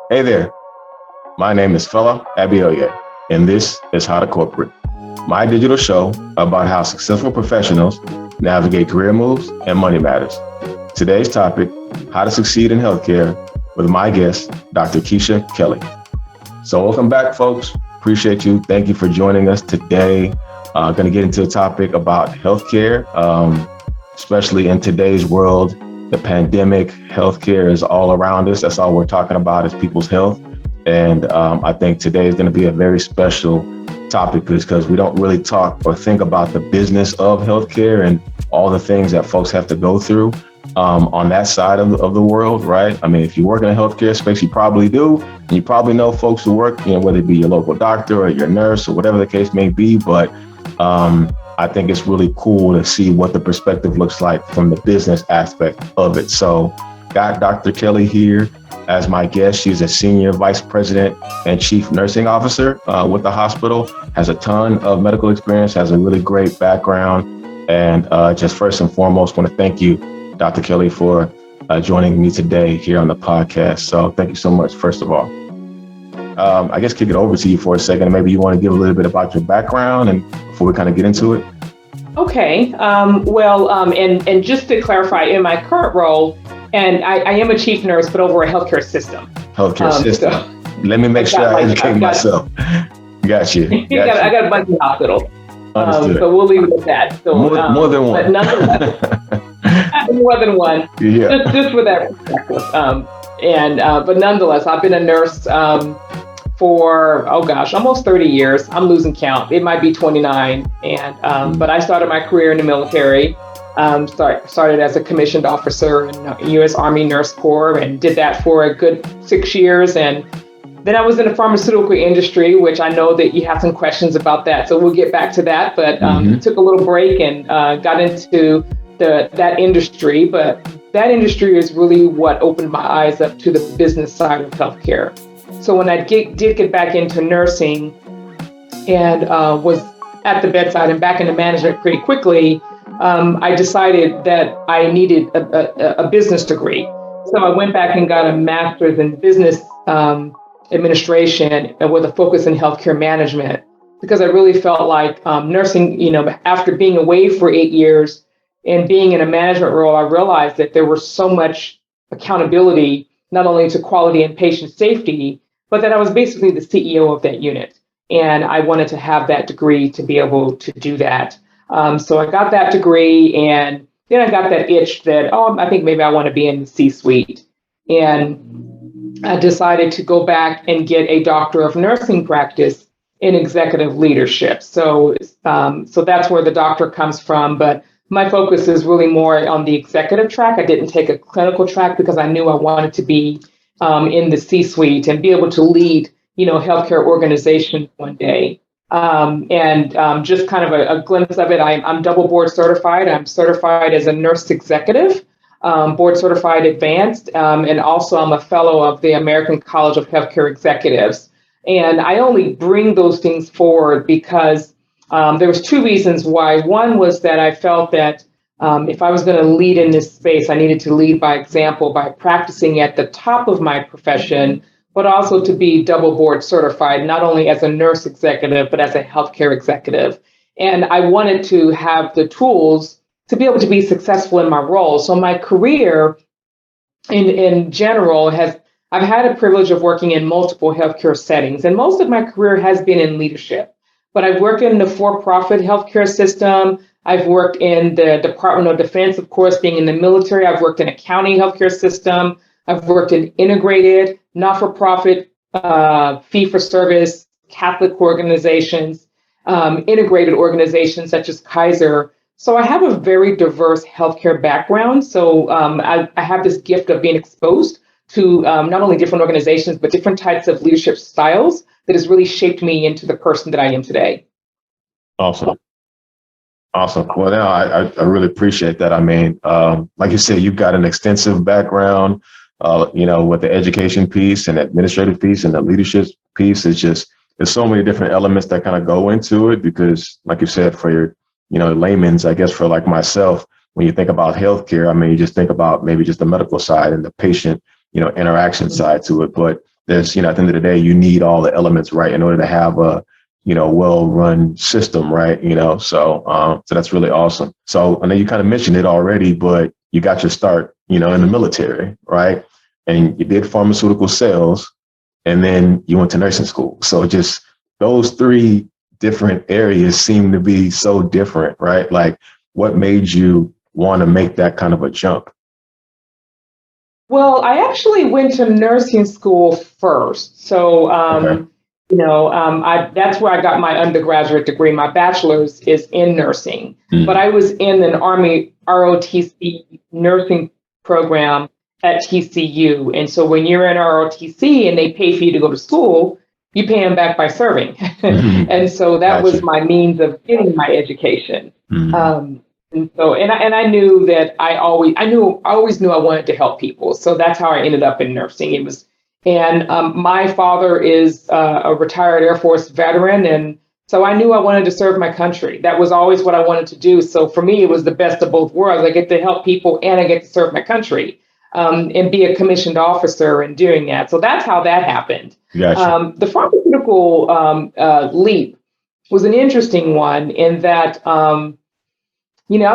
Hey there, my name is Fela Abioye, and this is How to Corporate, my digital show about how successful professionals navigate career moves and money matters. Today's topic, how to succeed in healthcare with my guest, Dr. Kecia Kelly. So welcome back, folks. Appreciate you. Thank you for joining us today. Going to get into a topic about healthcare, especially in today's world. The pandemic, healthcare is all around us. That's all we're talking about is people's health. And I think today is going to be a very special topic because we don't really talk or think about the business of healthcare and all the things that folks have to go through on that side of the world, right? I mean, if you work in a healthcare space, you probably do. And you probably know folks who work, whether it be your local doctor or your nurse or whatever the case may be. But I think it's really cool to see what the perspective looks like from the business aspect of it. So got Dr. Kelly here as my guest. She's a senior vice president and chief nursing officer with the hospital, has a ton of medical experience, has a really great background. And just first and foremost, want to thank you, Dr. Kelly, for joining me today here on the podcast. So thank you so much, first of all. I guess kick it over to you for a second. Maybe you want to give a little bit about your background and before we kind of get into it. Okay. And just to clarify, in my current role, and I am a chief nurse, but over a healthcare system. Healthcare system. So let me make sure I educate myself. Got you. I got a bunch of hospitals. So we'll leave it at that. So, more than one. But nonetheless, more than one. Yeah. Just with that perspective. But nonetheless, I've been a nurse for, almost 30 years. I'm losing count. It might be 29. But I started my career in the military. Started as a commissioned officer in U.S. Army Nurse Corps and did that for a good 6 years. And then I was in the pharmaceutical industry, which I know that you have some questions about that. So we'll get back to that. But took a little break and got into that industry. But that industry is really what opened my eyes up to the business side of healthcare. So when I did get back into nursing and was at the bedside and back into management pretty quickly, I decided that I needed a business degree. So I went back and got a master's in business administration and with a focus in healthcare management, because I really felt like nursing, after being away for 8 years and being in a management role, I realized that there was so much accountability, not only to quality and patient safety, but that I was basically the CEO of that unit. And I wanted to have that degree to be able to do that. So I got that degree, and then I got that itch that, I think maybe I want to be in the C-suite. And I decided to go back and get a doctor of nursing practice in executive leadership. So that's where the doctor comes from. But my focus is really more on the executive track. I didn't take a clinical track because I knew I wanted to be in the C-suite and be able to lead, healthcare organizations one day. Just kind of a glimpse of it, I'm double board certified. I'm certified as a nurse executive, board certified advanced, and also I'm a fellow of the American College of Healthcare Executives. And I only bring those things forward because there was two reasons why. One was that I felt that if I was going to lead in this space, I needed to lead by example by practicing at the top of my profession, but also to be double board certified, not only as a nurse executive, but as a healthcare executive. And I wanted to have the tools to be able to be successful in my role. So my career in general I've had a privilege of working in multiple healthcare settings, and most of my career has been in leadership. But I've worked in the for-profit healthcare system. I've worked in the Department of Defense, of course, being in the military. I've worked in a county healthcare system. I've worked in integrated, not-for-profit, fee-for-service, Catholic organizations, integrated organizations such as Kaiser. So I have a very diverse healthcare background. So I have this gift of being exposed to not only different organizations, but different types of leadership styles that has really shaped me into the person that I am today. Awesome. Well, now I really appreciate that. I mean, like you said, you've got an extensive background, with the education piece and administrative piece and the leadership piece. There's so many different elements that kind of go into it because, like you said, for your, layman's, I guess for like myself, when you think about healthcare, I mean, you just think about maybe just the medical side and the patient, interaction side to it. But there's, at the end of the day, you need all the elements, right, in order to have a, well-run system, right? So that's really awesome. So I know you kind of mentioned it already, but you got your start, in the military, right? And you did pharmaceutical sales, and then you went to nursing school. So just those three different areas seem to be so different, right? Like, what made you want to make that kind of a jump? Well, I actually went to nursing school first. So, Okay. that's where I got my undergraduate degree. My bachelor's is in nursing, but Mm. I was in an Army ROTC nursing program at TCU. And so when you're in ROTC and they pay for you to go to school, you pay them back by serving. And so that was Gotcha. my means of getting my education. Mm. Um, and I knew that I always knew I wanted to help people. So that's how I ended up in nursing. And my father is a retired Air Force veteran. And so I knew I wanted to serve my country. That was always what I wanted to do. So for me, it was the best of both worlds. I get to help people and I get to serve my country, and be a commissioned officer and doing that. So that's how that happened. Gotcha. The pharmaceutical leap was an interesting one in that, I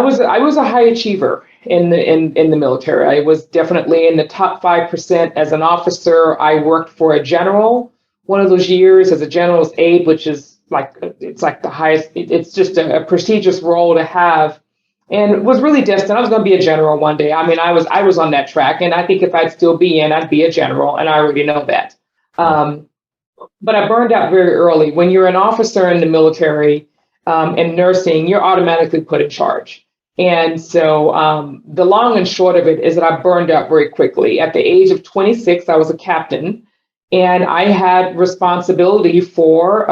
was a high achiever in the military. I was definitely in the top 5% as an officer. I worked for a general one of those years as a general's aide, which is it's like the highest. It's just a prestigious role to have, and was really destined. I was going to be a general one day. I mean, I was on that track, and I think if I'd still be in, I'd be a general, and I already know that. Um, but I burned out very early. When you're an officer in the military, and nursing, you're automatically put in charge. And so the long and short of it is that I burned out very quickly. At the age of 26, I was a captain, and I had responsibility for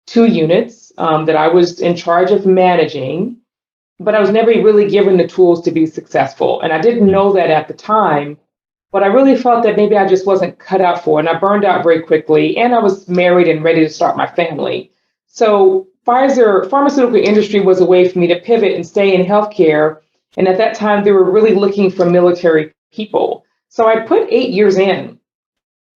2 units that I was in charge of managing, but I was never really given the tools to be successful. And I didn't know that at the time, but I really felt that maybe I just wasn't cut out for it. And I burned out very quickly, and I was married and ready to start my family. So pharmaceutical industry was a way for me to pivot and stay in healthcare. And at that time, they were really looking for military people. So I put 8 years in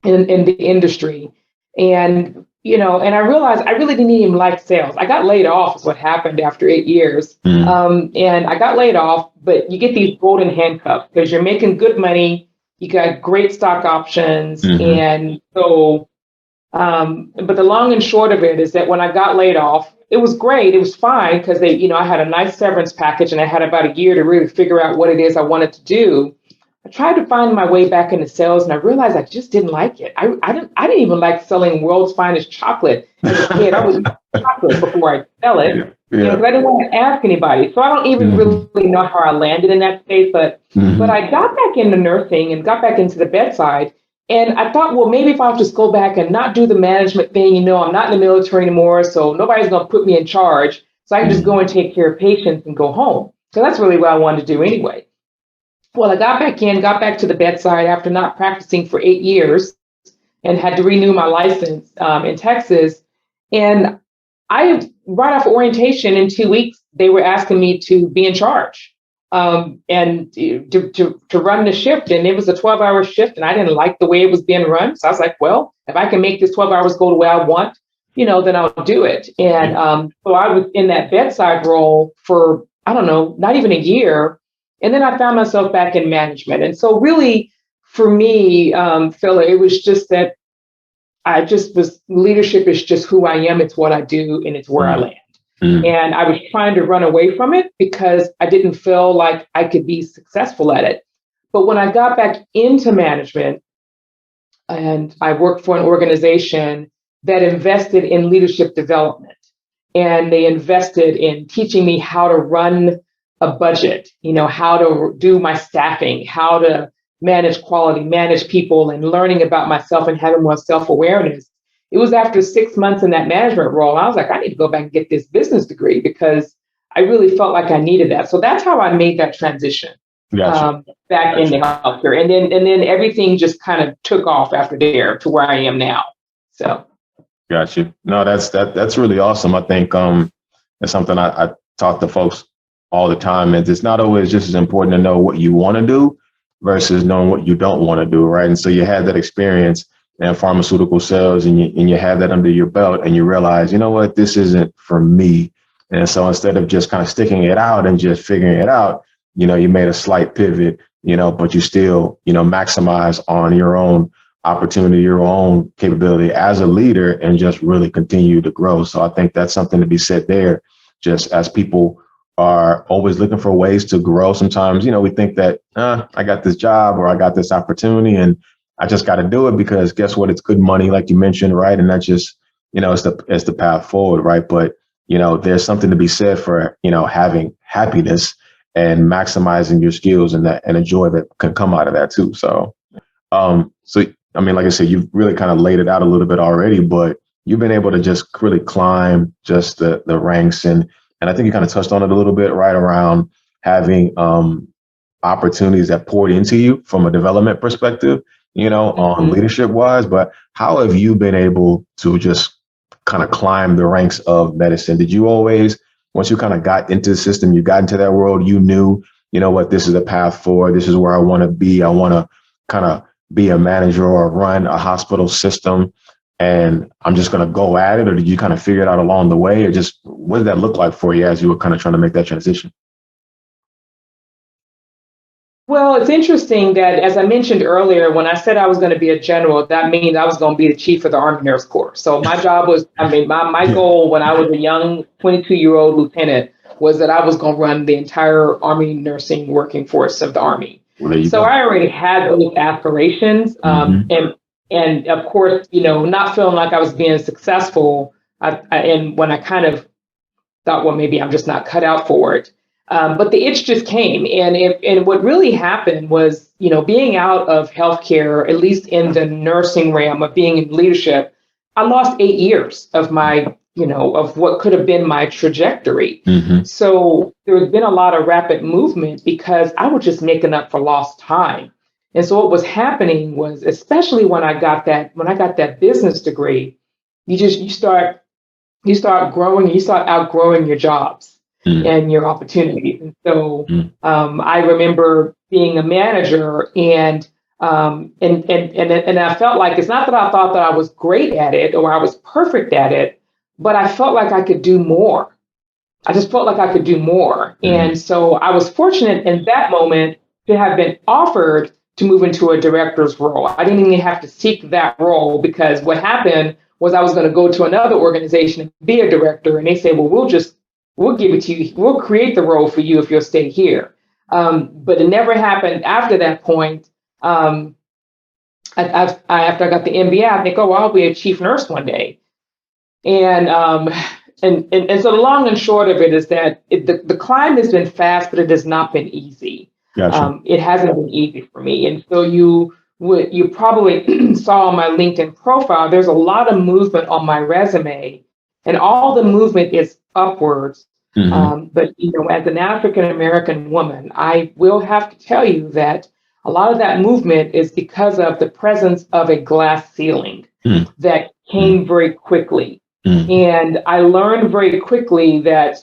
the industry. And I realized I really didn't even like sales. I got laid off is what happened after 8 years. Mm. And I got laid off, but you get these golden handcuffs because you're making good money. You got great stock options. Mhm. And so, but the long and short of it is that when I got laid off, it was great. It was fine because I had a nice severance package and I had about a year to really figure out what it is I wanted to do. I tried to find my way back into sales, and I realized I just didn't like it. I didn't even like selling world's finest chocolate as a kid. I was eating chocolate before I sell it, Yeah. because I didn't want to ask anybody. So I don't even Mhm. really know how I landed in that space, but Mhm. I got back into nursing and got back into the bedside. And I thought, well, maybe if I'll just go back and not do the management thing, I'm not in the military anymore, so nobody's going to put me in charge. So I can just go and take care of patients and go home. So that's really what I wanted to do anyway. Well, I got back to the bedside after not practicing for 8 years and had to renew my license in Texas. And right off orientation in 2 weeks, they were asking me to be in charge, and to run the shift. And it was a 12-hour shift, and I didn't like the way it was being run. So I was like, well, if I can make this 12 hours go the way I want, then I'll do it. And so I was in that bedside role for, I don't know, not even a year. And then I found myself back in management. And so really, for me, Phil, it was just that leadership is just who I am. It's what I do, and it's where I land. Mm. And I was trying to run away from it because I didn't feel like I could be successful at it. But when I got back into management, and I worked for an organization that invested in leadership development, and they invested in teaching me how to run a budget, how to do my staffing, how to manage quality, manage people, and learning about myself and having more self-awareness. It was after 6 months in that management role, I was like, I need to go back and get this business degree because I really felt like I needed that. So that's how I made that transition Gotcha. back into healthcare. And then everything just kind of took off after there to where I am now. So. Gotcha. No, that's really awesome. I think it's something I talk to folks all the time. And it's not always just as important to know what you want to do versus knowing what you don't want to do, right? And so you had that experience and pharmaceutical sales, and you have that under your belt, and you realize, you know what, this isn't for me. And so instead of just kind of sticking it out and just figuring it out, you made a slight pivot, but you still, maximize on your own opportunity, your own capability as a leader, and just really continue to grow. So I think that's something to be said there, just as people are always looking for ways to grow. Sometimes, we think that I got this job or I got this opportunity and I just got to do it because guess what? It's good money, like you mentioned, right? And that's just, it's the path forward, right? But, there's something to be said for, having happiness and maximizing your skills and a joy that can come out of that too. So, I mean, like I said, you've really kind of laid it out a little bit already, but you've been able to just really climb just the ranks. And I think you kind of touched on it a little bit, right, around having opportunities that poured into you from a development perspective, on leadership wise. But how have you been able to just kind of climb the ranks of medicine? Did you always, once you kind of got into the system, you got into that world, you knew, what, this is a path forward. This is where I want to be. I want to kind of be a manager or run a hospital system, and I'm just going to go at it? Or did you kind of figure it out along the way? Or just what did that look like for you as you were kind of trying to make that transition? Well, it's interesting that, as I mentioned earlier, when I said I was going to be a general, that means I was going to be the chief of the Army Nurse Corps. So my job was, my goal when I was a young 22-year-old lieutenant was that I was going to run the entire Army nursing working force of the Army. Well, so I already had those aspirations. And of course, not feeling like I was being successful. And when I kind of thought, well, maybe I'm just not cut out for it. But the itch just came. And what really happened was, being out of healthcare, at least in the nursing realm of being in leadership, I lost 8 years of my, of what could have been my trajectory. So there's been a lot of rapid movement because I was just making up for lost time. And so what was happening was, especially when I got that business degree, you start growing, you start outgrowing your jobs and your opportunities. And so I remember being a manager and I felt like, it's not that I thought that I was great at it or I was perfect at it, but I felt like I could do more. I just felt like I could do more. And so I was fortunate in that moment to have been offered to move into a director's role. I didn't even have to seek that role, because what happened was I was going to go to another organization and be a director. And they say, well, we'll give it to you. We'll create the role for you if you'll stay here. But it never happened after that point. After I got the MBA, I think, oh, well, I'll be a chief nurse one day. And so the long and short of it is that the climb has been fast, but it has not been easy. Gotcha. It hasn't been easy for me. And so you probably saw on my LinkedIn profile, there's a lot of movement on my resume, and all the movement is upwards. But, as an African-American woman, I will have to tell you that a lot of that movement is because of the presence of a glass ceiling that came very quickly. And I learned very quickly that,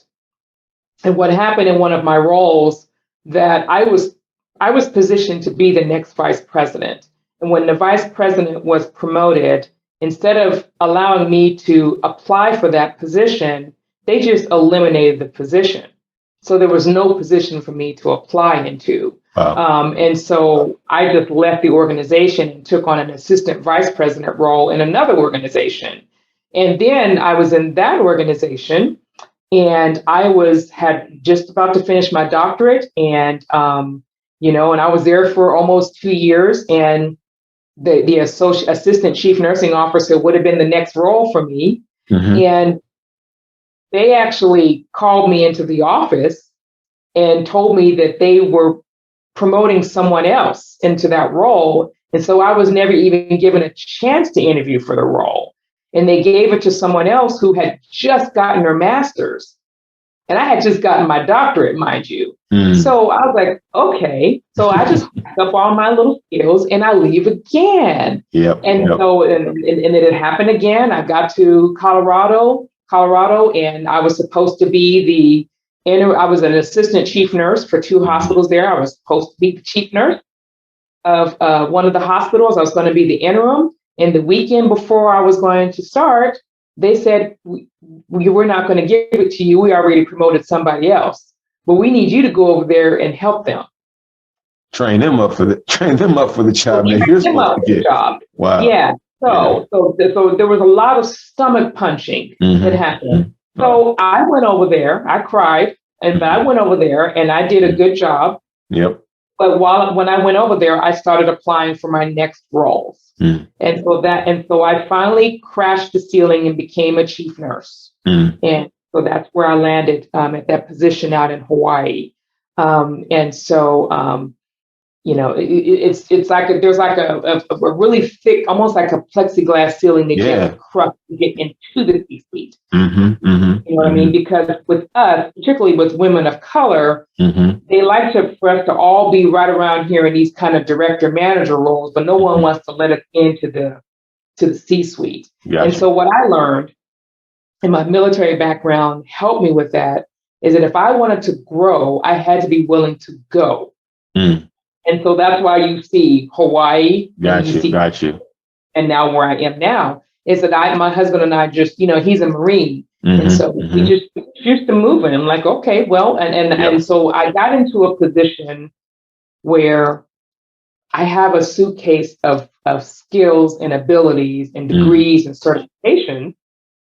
and what happened in one of my roles, that I was positioned to be the next vice president. And when the vice president was promoted, instead of allowing me to apply for that position, they just eliminated the position. So there was no position for me to apply into. Wow. And so I just left the organization and took on an assistant vice president role in another organization. And then I was in that organization, and I had just about to finish my doctorate, and and I was there for almost 2 years, and the assistant chief nursing officer would have been the next role for me. And they actually called me into the office and told me that they were promoting someone else into that role. And so I was never even given a chance to interview for the role. And they gave it to someone else who had just gotten her master's. And I had just gotten my doctorate, mind you. So I was like, okay. So I just picked up all my little skills and I leave again. So it happened again. I got to Colorado, and I was supposed to be I was an assistant chief nurse for 2 hospitals there. I was supposed to be the chief nurse of one of the hospitals. I was going to be the interim. And the weekend before I was going to start, they said, we're not going to give it to you. We already promoted somebody else, but we need you to go over there and help them. Train them up for the So job we that trained you're them supposed up to for the get. job. Wow. Yeah. Yeah. So there was a lot of stomach punching that happened. Mm-hmm. So I went over there. I cried, but I went over there and I did a good job. Yep. But when I went over there, I started applying for my next roles. And so I finally crashed the ceiling and became a chief nurse. And so that's where I landed at that position out in Hawaii. And so it's like there's like a really thick, almost like a plexiglass ceiling that gets crushed to get into the C-suite. You know what I mean? Because with us, particularly with women of color, they like for us to all be right around here in these kind of director manager roles, but no one wants to let us into the C-suite. Gotcha. And so what I learned, and my military background helped me with that, is that if I wanted to grow, I had to be willing to go. And so that's why you see Hawaii. Got you. And now where I am now is that my husband and I just, he's a Marine. And so we just used to move in. I'm like, okay, well, and so I got into a position where I have a suitcase of skills and abilities and degrees and certification.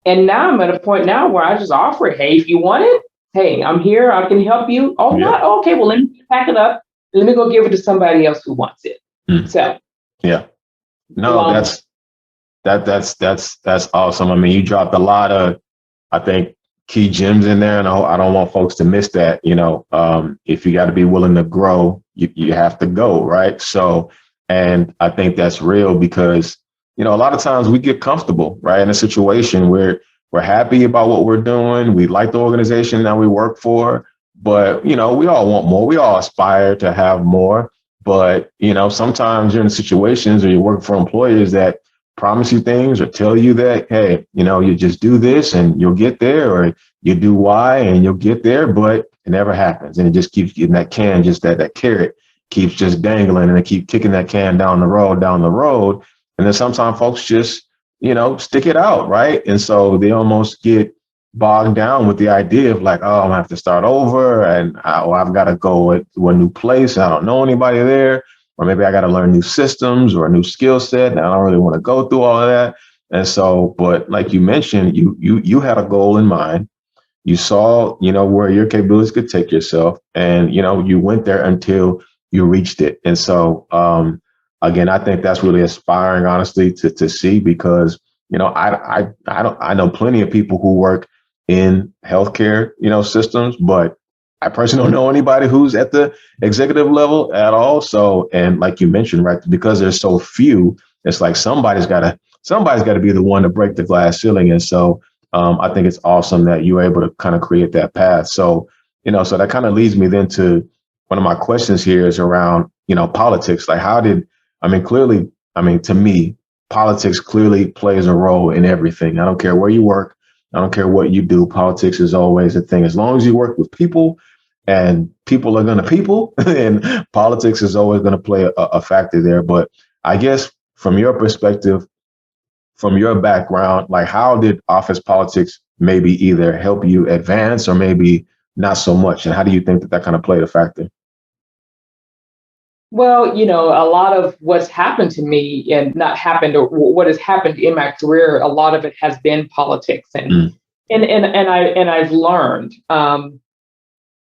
And now I'm at a point now where I just offer it. Hey, if you want it, hey, I'm here. I can help you. Oh, not okay. Well, let me pack it up. Let me go give it to somebody else who wants it. So, yeah, no, that's awesome. I mean, you dropped a lot of, I think, key gems in there, and I don't want folks to miss that. If you got to be willing to grow, you have to go, right? So, and I think that's real because a lot of times we get comfortable, right, in a situation where we're happy about what we're doing, we like the organization that we work for. But, we all want more. We all aspire to have more. But, sometimes you're in situations or you work for employers that promise you things or tell you that, hey, you just do this and you'll get there, or you do Y and you'll get there, but it never happens. And it just keeps getting that can, just that carrot keeps just dangling, and they keep kicking that can down the road. And then sometimes folks just, stick it out. Right. And so they almost get bogged down with the idea of like, oh, I'm gonna have to start over, and I've got to go to a new place and I don't know anybody there, or maybe I got to learn new systems or a new skill set, and I don't really want to go through all of that. And so, but like you mentioned, you had a goal in mind. You saw, where your capabilities could take yourself, and you went there until you reached it. And so, again, I think that's really inspiring, honestly, to see, because I know plenty of people who work in healthcare, systems, but I personally don't know anybody who's at the executive level at all. So, and like you mentioned, right, because there's so few, it's like somebody's got to be the one to break the glass ceiling. And so, I think it's awesome that you were able to kind of create that path. So, so that kind of leads me then to one of my questions here is around, politics. Like, clearly, to me, politics clearly plays a role in everything. I don't care where you work. I don't care what you do. Politics is always a thing. As long as you work with people and people are going to people, and politics is always going to play a factor there. But I guess from your perspective, from your background, like, how did office politics maybe either help you advance or maybe not so much? And how do you think that kind of played a factor? Well, a lot of what's happened to me and not happened, or what has happened in my career, a lot of it has been politics, and I've learned, and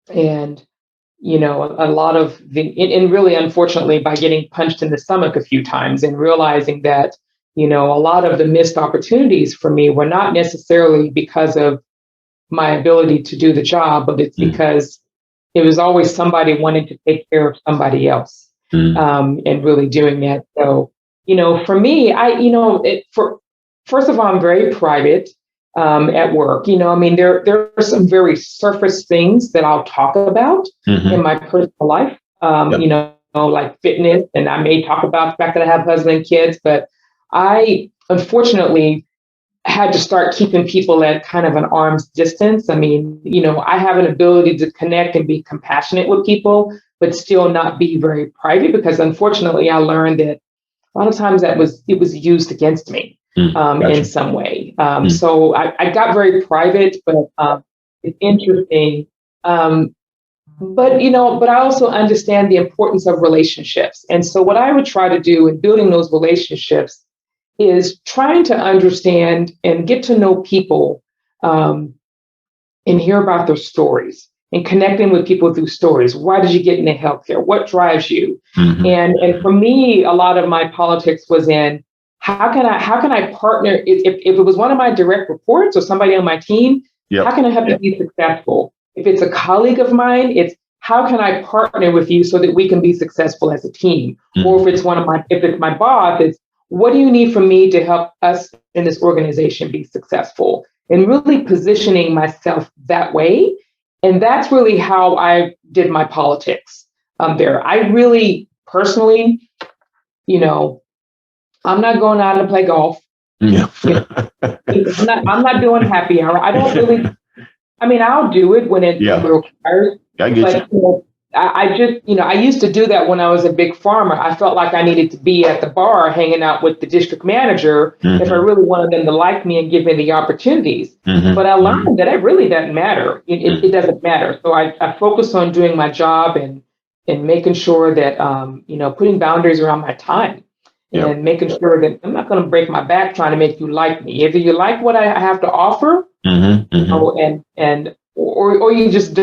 a lot of and really, unfortunately, by getting punched in the stomach a few times and realizing that, a lot of the missed opportunities for me were not necessarily because of my ability to do the job, but it's because it was always somebody wanting to take care of somebody else. And really doing that. So, for me, first of all, I'm very private at work. There are some very surface things that I'll talk about in my personal life, like fitness. And I may talk about the fact that I have a husband and kids, but I unfortunately had to start keeping people at kind of an arm's distance. I have an ability to connect and be compassionate with people, but still not be very private, because unfortunately I learned that a lot of times it was used against me Gotcha. in some way. So I got very private, but it's interesting. But I also understand the importance of relationships. And so what I would try to do in building those relationships is trying to understand and get to know people and hear about their stories and connecting with people through stories. Why did you get into healthcare? What drives you? And for me, a lot of my politics was in how can I partner if it was one of my direct reports or somebody on my team, how can I help you be successful? If it's a colleague of mine, it's how can I partner with you so that we can be successful as a team? Or if it's my boss, it's what do you need from me to help us in this organization be successful? And really positioning myself that way. And that's really how I did my politics there. I really personally, I'm not going out to play golf. Yeah. I'm not doing happy hour. I don't really, I'll do it when it requires. I get you. I just, I used to do that when I was a big farmer. I felt like I needed to be at the bar hanging out with the district manager if I really wanted them to like me and give me the opportunities. But I learned that it really doesn't matter. It doesn't matter. So I focus on doing my job and making sure that, putting boundaries around my time and making sure that I'm not going to break my back trying to make you like me. Either you like what I have to offer or you just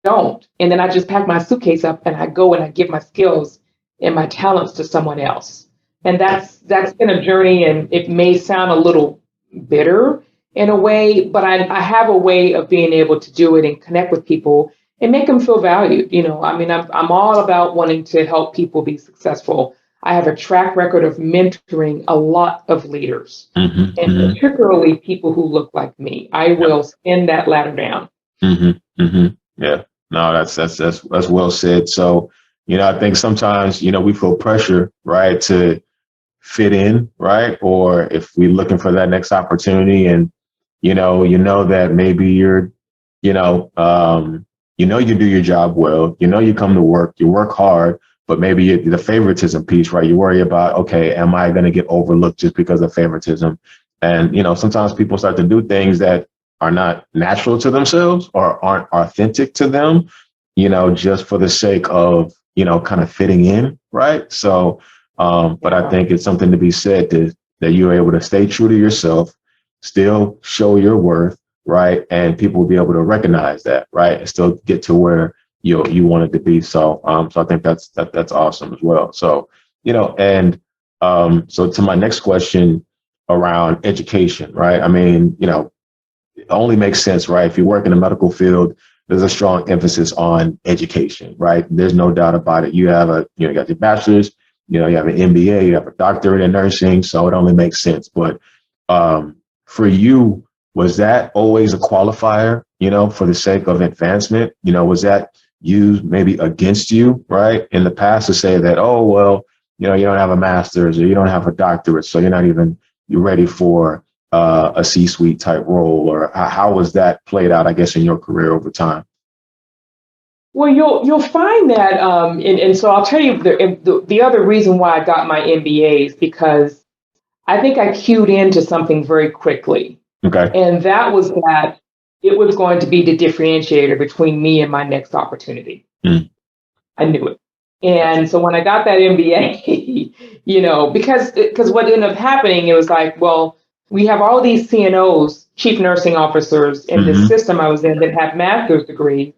don't. And then I just pack my suitcase up and I go and I give my skills and my talents to someone else. And that's been a journey, and it may sound a little bitter in a way, but I have a way of being able to do it and connect with people and make them feel valued. I'm all about wanting to help people be successful. I have a track record of mentoring a lot of leaders, and particularly people who look like me. I will spin that ladder down. Yeah. No, that's well said. So, I think sometimes, we feel pressure, right, to fit in, right? Or if we're looking for that next opportunity and, you know that maybe you're, you do your job well, you come to work, you work hard, but maybe the favoritism piece, right? You worry about, okay, am I going to get overlooked just because of favoritism? And, sometimes people start to do things that are not natural to themselves or aren't authentic to them, just for the sake of, kind of fitting in. Right. So, but I think it's something to be said that you're able to stay true to yourself, still show your worth. Right. And people will be able to recognize that. Right. And still get to where you wanted to be. So, so I think that's awesome as well. So, so to my next question around education, right? It only makes sense, right? If you work in the medical field, there's a strong emphasis on education, right? There's no doubt about it. You have you got your bachelor's, you have an MBA, you have a doctorate in nursing, so it only makes sense. But for you, was that always a qualifier, for the sake of advancement? Was that used maybe against you, right, in the past to say that, oh, well, you don't have a master's or you don't have a doctorate, so you're ready for a C-suite type role? Or how was that played out, I guess, in your career over time? Well, you'll find that, and so I'll tell you the other reason why I got my MBA is because I think I cued into something very quickly. Okay. And that was that it was going to be the differentiator between me and my next opportunity. I knew it. And so when I got that MBA, because what ended up happening, it was like, well, we have all these CNOs, chief nursing officers, in this system I was in that have master's degrees.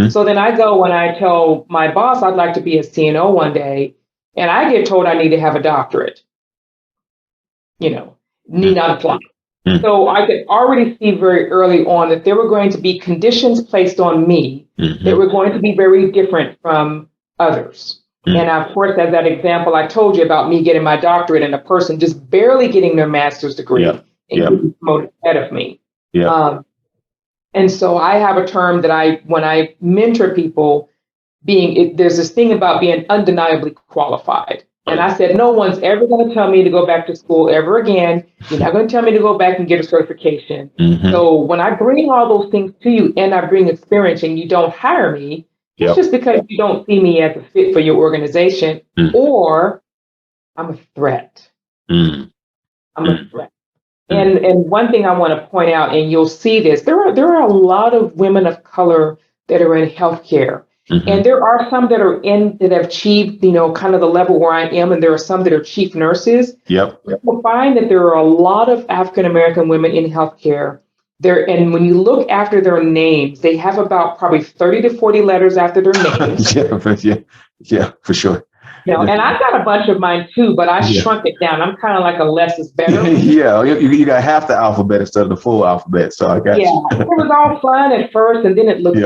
So then I go and I tell my boss I'd like to be a CNO one day, and I get told I need to have a doctorate. Need not apply. So I could already see very early on that there were going to be conditions placed on me that were going to be very different from others. And of course, as that example I told you about me getting my doctorate and a person just barely getting their master's degree and getting promoted ahead of me. And so I have a term that when I mentor people, there's this thing about being undeniably qualified. And I said, no one's ever going to tell me to go back to school ever again. You're not going to tell me to go back and get a certification. So when I bring all those things to you and I bring experience and you don't hire me, it's just because you don't see me as a fit for your organization, or I'm a threat. Mm. I'm a Mm. threat. Mm. And one thing I want to point out, and you'll see this, there are a lot of women of color that are in healthcare. Mm-hmm. And there are some that have achieved, kind of the level where I am, and there are some that are chief nurses. Yep. You'll find that there are a lot of African American women in healthcare. And when you look after their names, they have about probably 30 to 40 letters after their names. Yeah, for sure. And I've got a bunch of mine too, but I Yeah. shrunk it down. I'm kind of like a less is better. Yeah, you got half the alphabet instead of the full alphabet. So I got you. It was all fun at first, and then it looks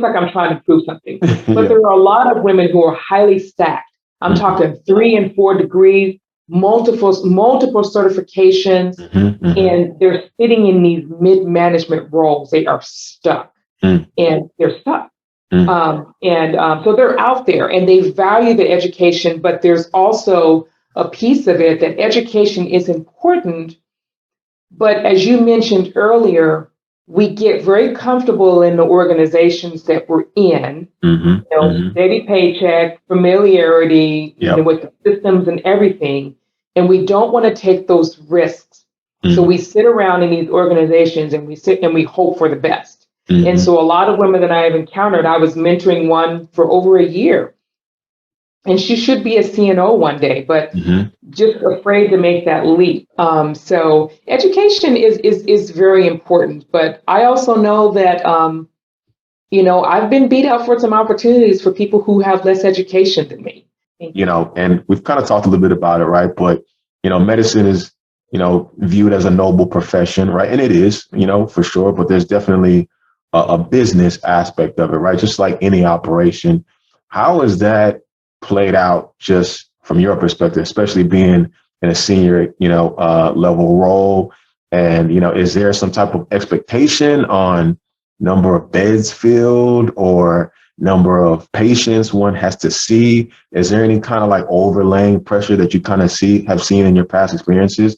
like I'm trying to prove something. But there are a lot of women who are highly stacked. I'm talking 3 and 4 degrees, multiple certifications, and they're sitting in these mid-management roles. They are stuck, and they're stuck. So they're out there, and they value the education, but there's also a piece of it that education is important. But as you mentioned earlier, we get very comfortable in the organizations that we're in, steady paycheck, familiarity, with the systems and everything. And we don't want to take those risks. So we sit around in these organizations and we sit and we hope for the best. And so a lot of women that I have encountered, I was mentoring one for over a year. And she should be a CNO one day, but just afraid to make that leap. So education is very important. But I also know that, I've been beat out for some opportunities for people who have less education than me. And we've kind of talked a little bit about it, right? But, medicine is, viewed as a noble profession, right? And it is, for sure. But there's definitely a business aspect of it, right? Just like any operation. How is that played out just from your perspective, especially being in a senior, level role? And, is there some type of expectation on number of beds filled or number of patients one has to see? Is there any kind of like overlaying pressure that you kind of have seen in your past experiences,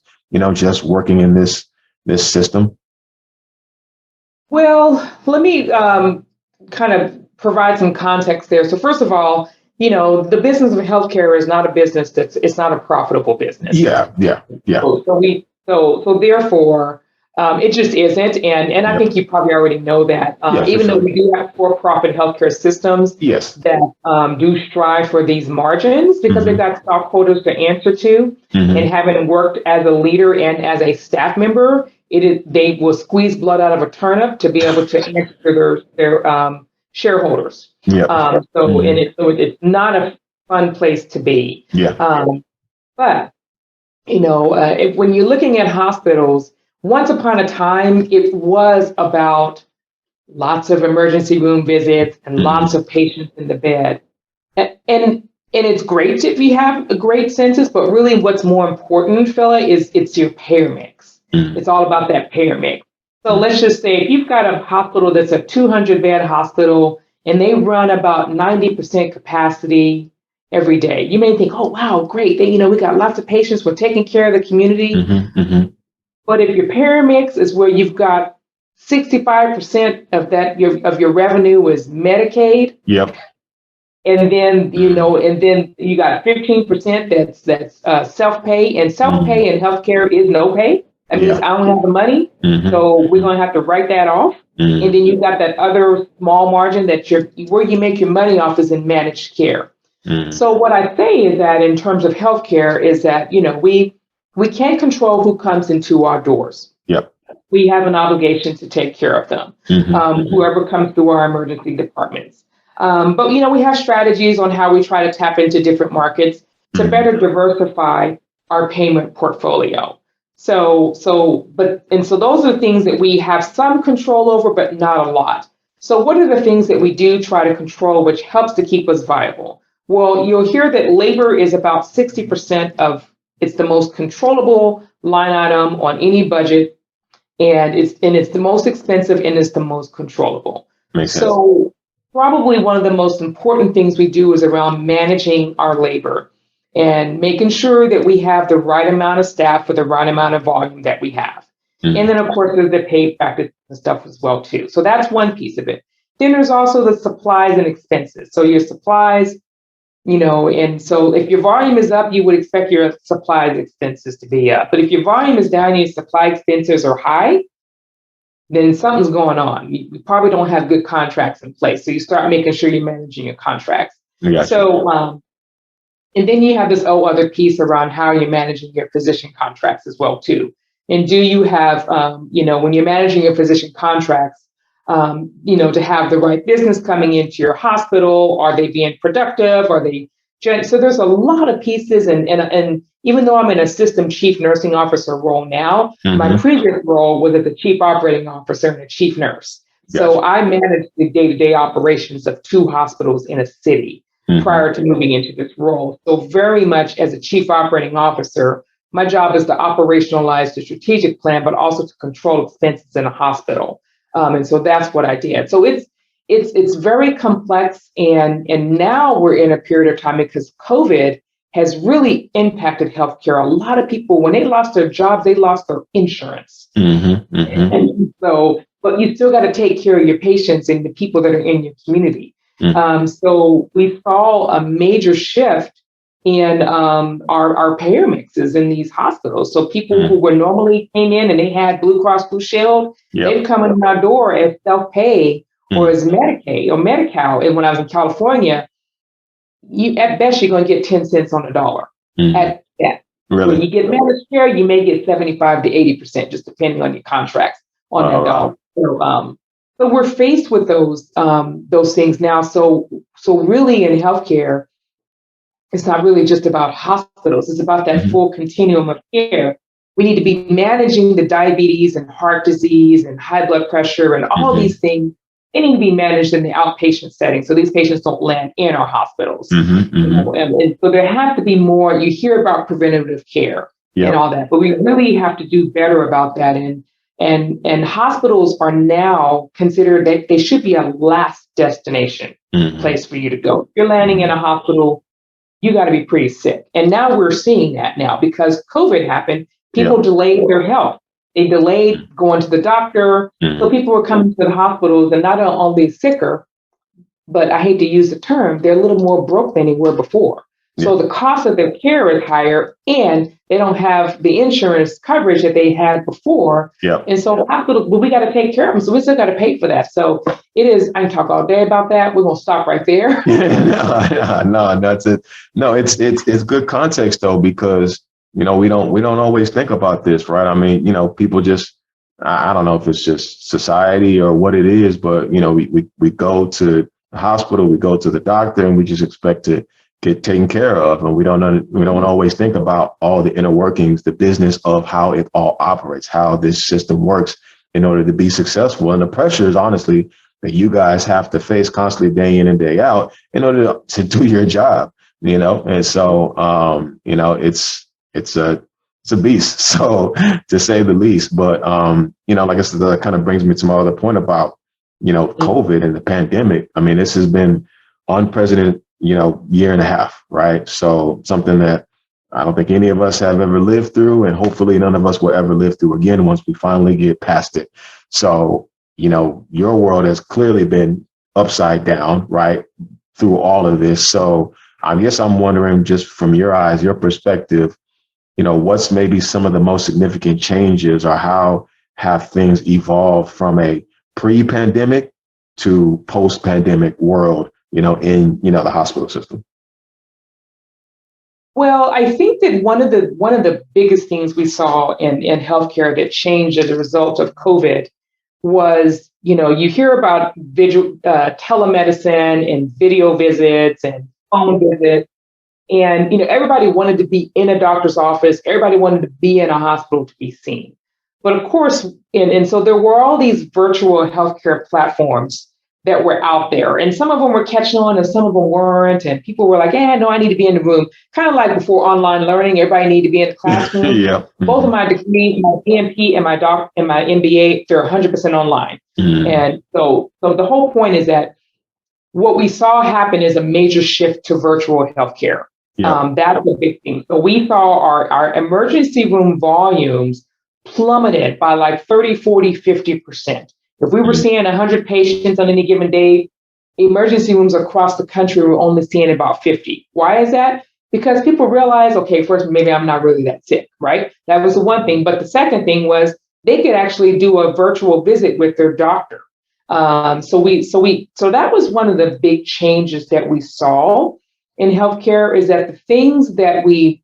just working in this system? Well, let me kind of provide some context there. So first of all, the business of healthcare is not a business it's not a profitable business. Yeah. So therefore, it just isn't. And I think you probably already know that, even though we do have for-profit healthcare systems that do strive for these margins because they've got stockholders to answer to, and having worked as a leader and as a staff member, they will squeeze blood out of a turnip to be able to answer their shareholders. So it's not a fun place to be. But when you're looking at hospitals, once upon a time, it was about lots of emergency room visits and lots of patients in the bed. And it's great if you have a great census, but really what's more important, Phila, is it's your payer mix. It's all about that payer mix. So let's just say if you've got a hospital that's a 200-bed hospital and they run about 90% capacity every day, you may think, oh, wow, great. We got lots of patients. We're taking care of the community. But if your payer mix is where you've got 65% of that, of your revenue is Medicaid. And then, and then you got 15% that's self-pay, and self-pay in healthcare is no pay. That means I don't have the money. So we're going to have to write that off. And then you've got that other small margin where you make your money off is in managed care. So what I say is that in terms of healthcare is that, we can't control who comes into our doors. We have an obligation to take care of them, whoever comes through our emergency departments. But, we have strategies on how we try to tap into different markets to better diversify our payment portfolio. So those are things that we have some control over, but not a lot. So what are the things that we do try to control, which helps to keep us viable? Well, you'll hear that labor is about 60% it's the most controllable line item on any budget, and it's the most expensive and it's the most controllable. Makes sense. So probably one of the most important things we do is around managing our labor and making sure that we have the right amount of staff for the right amount of volume that we have. And then, of course, there's the pay practice and stuff as well, too. So that's one piece of it. Then there's also the supplies and expenses. So your supplies, And so if your volume is up, you would expect your supply expenses to be up. But if your volume is down and your supply expenses are high, then something's going on. You probably don't have good contracts in place. So you start making sure you're managing your contracts. So, and then you have this other piece around how you're managing your physician contracts as well, too. And do you have, when you're managing your physician contracts, to have the right business coming into your hospital? Are they being productive? Are they? So there's a lot of pieces. And even though I'm in a system chief nursing officer role now, my previous role was as a chief operating officer and a chief nurse. So I managed the day-to-day operations of 2 hospitals in a city prior to moving into this role. So very much as a chief operating officer, my job is to operationalize the strategic plan, but also to control expenses in a hospital. And so that's what I did. So it's very complex. And now we're in a period of time because COVID has really impacted healthcare. A lot of people, when they lost their jobs, they lost their insurance. And so, but you still got to take care of your patients and the people that are in your community. So we saw a major shift in our payer mixes in these hospitals. So people who were normally came in and they had Blue Cross Blue Shield, they'd come in our door as self-pay or as Medicaid or Medi-Cal. And when I was in California, at best you're going to get 10 cents on the dollar. At best. Really? When you get managed care, you may get 75 to 80%, just depending on your contracts on that dollar. So we're faced with those things now. So really in healthcare, it's not really just about hospitals. It's about that full continuum of care. We need to be managing the diabetes and heart disease and high blood pressure and all these things. They need to be managed in the outpatient setting, so these patients don't land in our hospitals. And so there has to be more. You hear about preventative care and all that, but we really have to do better about that. And hospitals are now considered that they should be a last destination place for you to go. If you're landing in a hospital, you got to be pretty sick. And now we're seeing that now because COVID happened. People delayed their health. They delayed going to the doctor. So people were coming to the hospitals and not only sicker, but I hate to use the term, they're a little more broke than they were before. So the cost of their care is higher and they don't have the insurance coverage that they had before. And so the hospitals, but we got to take care of them. So we still got to pay for that. So it is, I can talk all day about that. We're going to stop right there. No, that's it. No, it's good context though, because, we don't always think about this, right? I mean, people just, I don't know if it's just society or what it is, but, we go to the hospital, we go to the doctor and we just expect to get taken care of. And we don't always think about all the inner workings, the business of how it all operates, how this system works in order to be successful. And the pressures, honestly, that you guys have to face constantly day in and day out in order to do your job, And so, it's a beast, so to say the least. But, like I said, that kind of brings me to my other point about, COVID and the pandemic. I mean, this has been unprecedented, year and a half, right? So something that I don't think any of us have ever lived through, and hopefully none of us will ever live through again once we finally get past it. So, your world has clearly been upside down, right, through all of this. So I guess I'm wondering, just from your eyes, your perspective, what's maybe some of the most significant changes, or how have things evolved from a pre-pandemic to post-pandemic world, in the hospital system? Well, I think that one of the biggest things we saw in healthcare that changed as a result of COVID was, you hear about telemedicine and video visits and phone visits. And, everybody wanted to be in a doctor's office. Everybody wanted to be in a hospital to be seen. But of course, and so there were all these virtual healthcare platforms that were out there. And some of them were catching on and some of them weren't. And people were like, no, I need to be in the room. Kind of like before online learning, everybody needed to be in the classroom. Both of my degrees, my PMP and my MBA, they're 100% online. And so the whole point is that what we saw happen is a major shift to virtual healthcare. That's a big thing. So we saw our emergency room volumes plummeted by like 30, 40, 50%. If we were seeing 100 patients on any given day, emergency rooms across the country were only seeing about 50. Why is that? Because people realize, okay, first, maybe I'm not really that sick, right? That was the one thing. But the second thing was they could actually do a virtual visit with their doctor. So that was one of the big changes that we saw in healthcare, is that the things that we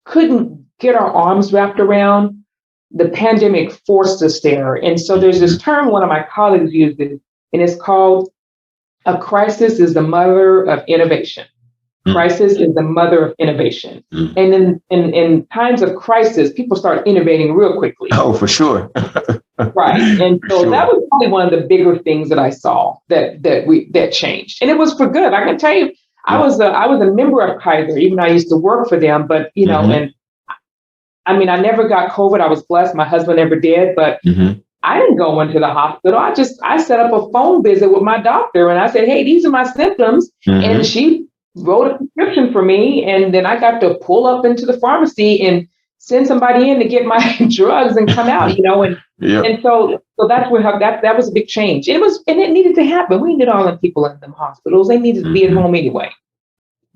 couldn't get our arms wrapped around, the pandemic forced us there. And so there's this term one of my colleagues uses, and it's called a crisis is the mother of innovation. Crisis is the mother of innovation. And in times of crisis, people start innovating real quickly. Oh, for sure. Right. And so that was probably one of the bigger things that I saw that changed. And it was for good. I can tell you, I was a member of Kaiser, even though I used to work for them. But, you know, and I mean, I never got COVID. I was blessed. My husband never did. But I didn't go into the hospital. I set up a phone visit with my doctor, and I said, hey, these are my symptoms. And she wrote a prescription for me. And then I got to pull up into the pharmacy and send somebody in to get my drugs and come out, you know. And so that's where that was a big change. It needed to happen. We needed all the people in them hospitals. They needed to be at home anyway.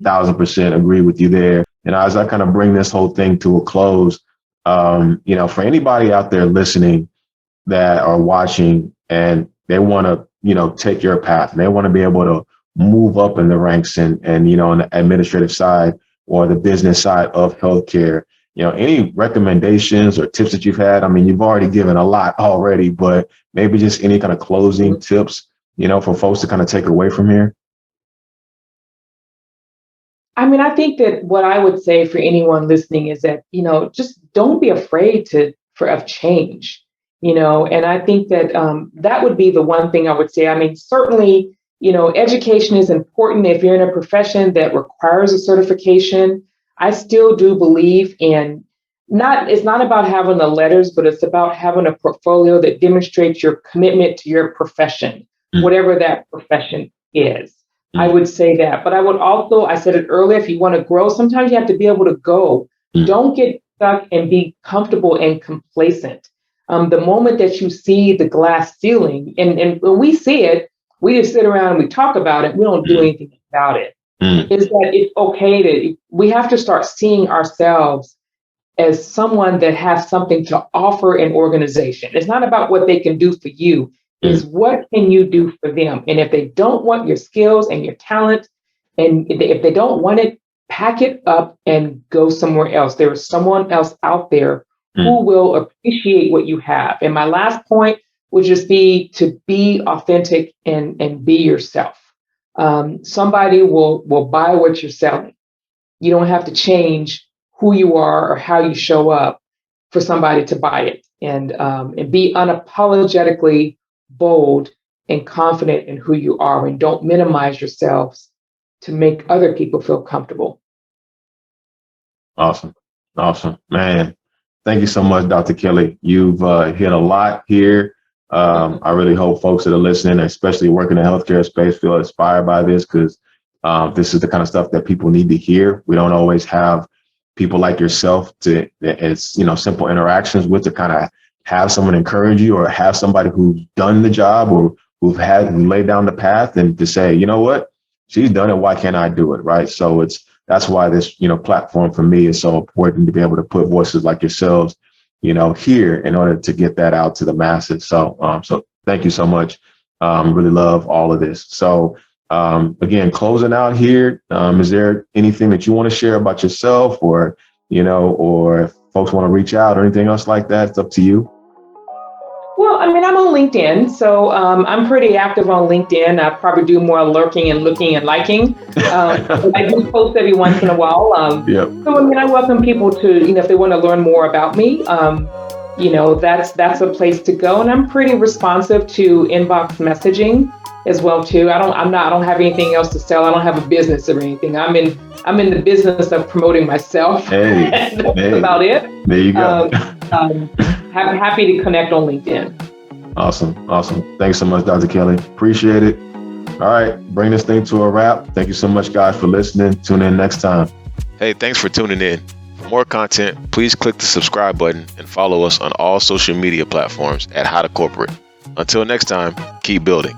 1,000% agree with you there. And as I kind of bring this whole thing to a close, you know, for anybody out there listening that are watching and they want to, you know, take your path, and they want to be able to move up in the ranks and, you know, on the administrative side or the business side of healthcare, you know, any recommendations or tips that you've had? I mean, you've already given a lot already, but maybe just any kind of closing tips, you know, for folks to kind of take away from here. I mean, I think that what I would say for anyone listening is that, you know, just don't be afraid of change, you know. And I think that that would be the one thing I would say. I mean, certainly, you know, education is important. If you're in a profession that requires a certification, I still do believe in it's not about having the letters, but it's about having a portfolio that demonstrates your commitment to your profession, whatever that profession is. I would say that. But I would also, I said it earlier, if you want to grow, sometimes you have to be able to go. Don't get stuck and be comfortable and complacent. The moment that you see the glass ceiling, and when we see it, we just sit around and we talk about it. We don't do anything about it. Is that it's okay we have to start seeing ourselves as someone that has something to offer an organization. It's not about what they can do for you. Is what can you do for them? And if they don't want your skills and your talent, and if they don't want it, pack it up and go somewhere else. There is someone else out there who will appreciate what you have. And my last point would just be to be authentic and be yourself. Somebody will buy what you're selling. You don't have to change who you are or how you show up for somebody to buy it. And be unapologetically bold and confident in who you are, and don't minimize yourselves to make other people feel comfortable. Awesome. Man, thank you so much, Dr. Kelly. You've hit a lot here. I really hope folks that are listening, especially working in the healthcare space, feel inspired by this, because this is the kind of stuff that people need to hear. We don't always have people like yourself it's, you know, simple interactions with, to kind of have someone encourage you, or have somebody who's done the job or who laid down the path, and to say, you know what, she's done it, why can't I do it? Right. So that's why this, you know, platform for me is so important, to be able to put voices like yourselves, you know, here in order to get that out to the masses. So thank you so much. Really love all of this. So again, closing out here, is there anything that you want to share about yourself, or, you know, or if folks want to reach out or anything else like that? It's up to you. Well, I mean, I'm on LinkedIn, so I'm pretty active on LinkedIn. I probably do more lurking and looking and liking. I do post every once in a while. So, I mean, I welcome people to, you know, if they want to learn more about me, you know, that's a place to go. And I'm pretty responsive to inbox messaging as well, too. I don't have anything else to sell. I don't have a business or anything. I'm in the business of promoting myself. That's about it. There you go. I'm happy to connect on LinkedIn. Awesome. Thanks so much, Dr. Kelly. Appreciate it. All right, bring this thing to a wrap. Thank you so much, guys, for listening. Tune in next time. Hey, thanks for tuning in. For more content, please click the subscribe button and follow us on all social media platforms at How to Corporate. Until next time, keep building.